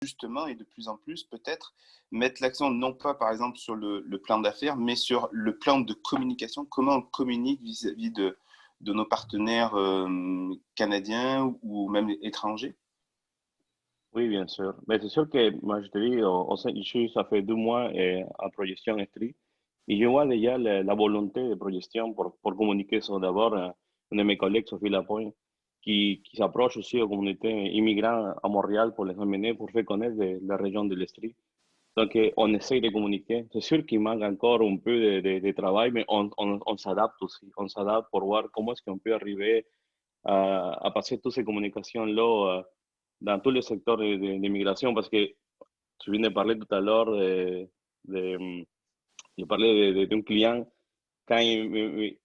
justement et de plus en plus peut-être mettre l'accent non pas par exemple sur le plan d'affaires, mais sur le plan de communication, comment on communique vis-à-vis de nos partenaires canadiens ou même étrangers. Oui, bien sûr. Mais c'est sûr que moi, je te dis, je suis, ça fait 2 mois en projection street et je vois déjà la volonté de projection pour communiquer ça. D'abord, un de mes collègues, Sophie Lapointe, qui s'approche aussi aux communautés immigrantes à Montréal pour les amener, pour faire connaître la région de l'Estrie. Donc, on essaye de communiquer. C'est sûr qu'il manque encore un peu de travail, mais on s'adapte aussi. On s'adapte pour voir comment est-ce qu'on peut arriver à passer toutes ces communications-là dans tous les secteurs d'immigration, parce que tu viens de parler tout à l'heure de parler d'un client, quand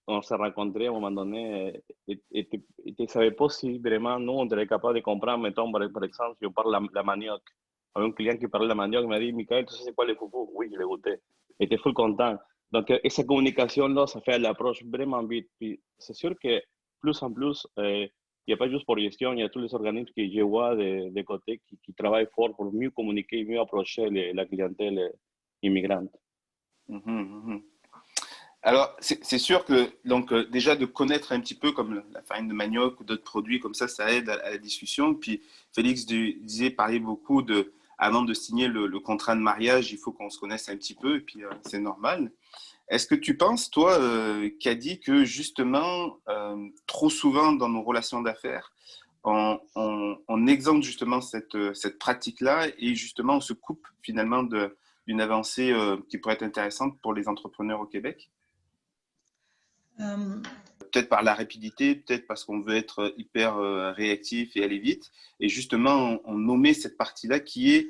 on s'est rencontré à un moment donné, et tu ne savais pas si vraiment nous, on était capable de comprendre, mettons, par exemple, si on parle la manioc. Il y avait un client qui parlait de la manioc, il m'a dit, Michael, tu sais c'est quoi les foufous? Oui, je l'ai goûté. Il était full content. Donc, esa communication-là, ça fait l'approche vraiment vite. Puis, c'est sûr que plus en plus, il n'y a pas juste pour gestion, il y a tous les organismes que je vois de côté qui travaillent fort pour mieux communiquer, mieux approcher la clientèle immigrante. Mhm. Alors, c'est sûr que donc déjà de connaître un petit peu comme la farine de manioc ou d'autres produits comme ça aide à la discussion. Puis Félix disait, parlait beaucoup avant de signer le contrat de mariage, il faut qu'on se connaisse un petit peu, et puis c'est normal. Est-ce que tu penses, toi, Kadi, que justement, trop souvent dans nos relations d'affaires, on exempte justement cette pratique-là et justement on se coupe finalement d'une avancée qui pourrait être intéressante pour les entrepreneurs au Québec? Euh, Peut-être par la rapidité, peut-être parce qu'on veut être hyper réactif et aller vite. Et justement, on nommait cette partie-là qui est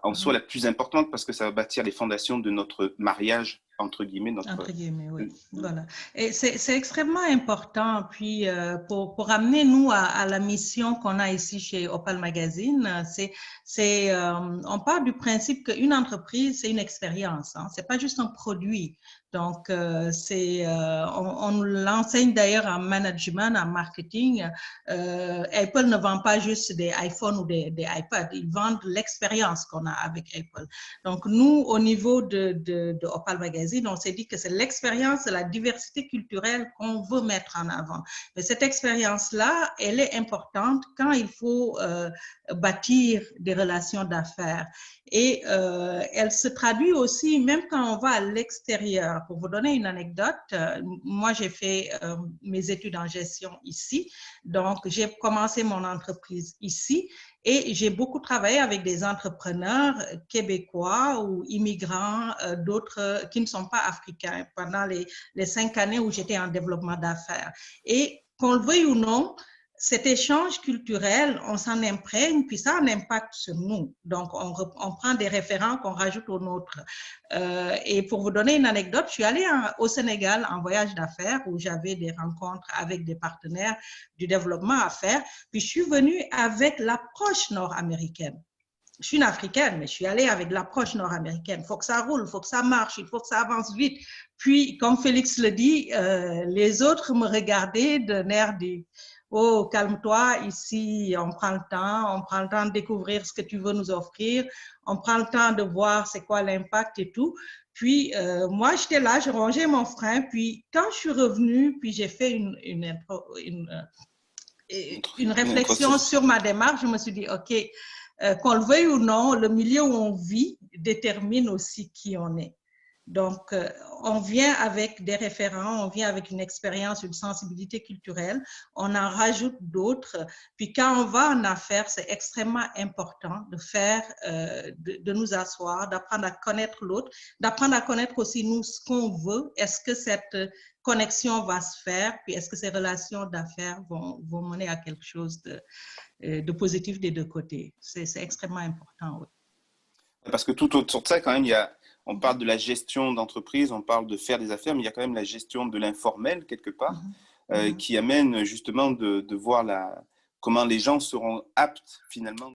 en soi la plus importante parce que ça va bâtir les fondations de notre mariage, entre guillemets. Entre guillemets, oui. Voilà. Et c'est extrêmement important. Puis, pour amener nous à la mission qu'on a ici chez Opal Magazine, on part du principe qu'une entreprise, c'est une expérience. Hein. C'est pas juste un produit. Donc, on nous l'enseigne d'ailleurs en management, en marketing. Apple ne vend pas juste des iPhones ou des iPads. Ils vendent l'expérience qu'on a avec Apple. Donc, nous, au niveau de Opal Magazine, on s'est dit que c'est l'expérience, la diversité culturelle qu'on veut mettre en avant. Mais cette expérience-là, elle est importante quand il faut bâtir des relations d'affaires. Et elle se traduit aussi, même quand on va à l'extérieur. Pour vous donner une anecdote, moi, j'ai fait mes études en gestion ici. Donc, j'ai commencé mon entreprise ici. Et j'ai beaucoup travaillé avec des entrepreneurs québécois ou immigrants, d'autres qui ne sont pas africains pendant les 5 années où j'étais en développement d'affaires. Et qu'on le veuille ou non, cet échange culturel, on s'en imprègne, puis ça a un impact sur nous. Donc, on prend des référents qu'on rajoute aux nôtres. Et pour vous donner une anecdote, je suis allée au Sénégal en voyage d'affaires où j'avais des rencontres avec des partenaires du développement à faire. Puis, je suis venue avec l'approche nord-américaine. Je suis une Africaine, mais je suis allée avec l'approche nord-américaine. Il faut que ça roule, il faut que ça marche, il faut que ça avance vite. Puis, comme Félix le dit, les autres me regardaient d'un air de « Oh, calme-toi, ici, on prend le temps de découvrir ce que tu veux nous offrir, on prend le temps de voir c'est quoi l'impact et tout. » Puis, moi, j'étais là, je rangeais mon frein. Puis, quand je suis revenue, puis j'ai fait une réflexion sur ma démarche, je me suis dit, OK, qu'on le veuille ou non, le milieu où on vit détermine aussi qui on est. Donc, on vient avec des référents, on vient avec une expérience, une sensibilité culturelle, on en rajoute d'autres. Puis quand on va en affaires, c'est extrêmement important de faire, de nous asseoir, d'apprendre à connaître l'autre, d'apprendre à connaître aussi nous ce qu'on veut. Est-ce que cette connexion va se faire, puis est-ce que ces relations d'affaires vont mener à quelque chose de positif des deux côtés. C'est extrêmement important, oui. Parce que tout autour de ça, quand même, on parle de la gestion d'entreprise, on parle de faire des affaires, mais il y a quand même la gestion de l'informel, quelque part, qui amène justement de voir comment les gens seront aptes, finalement,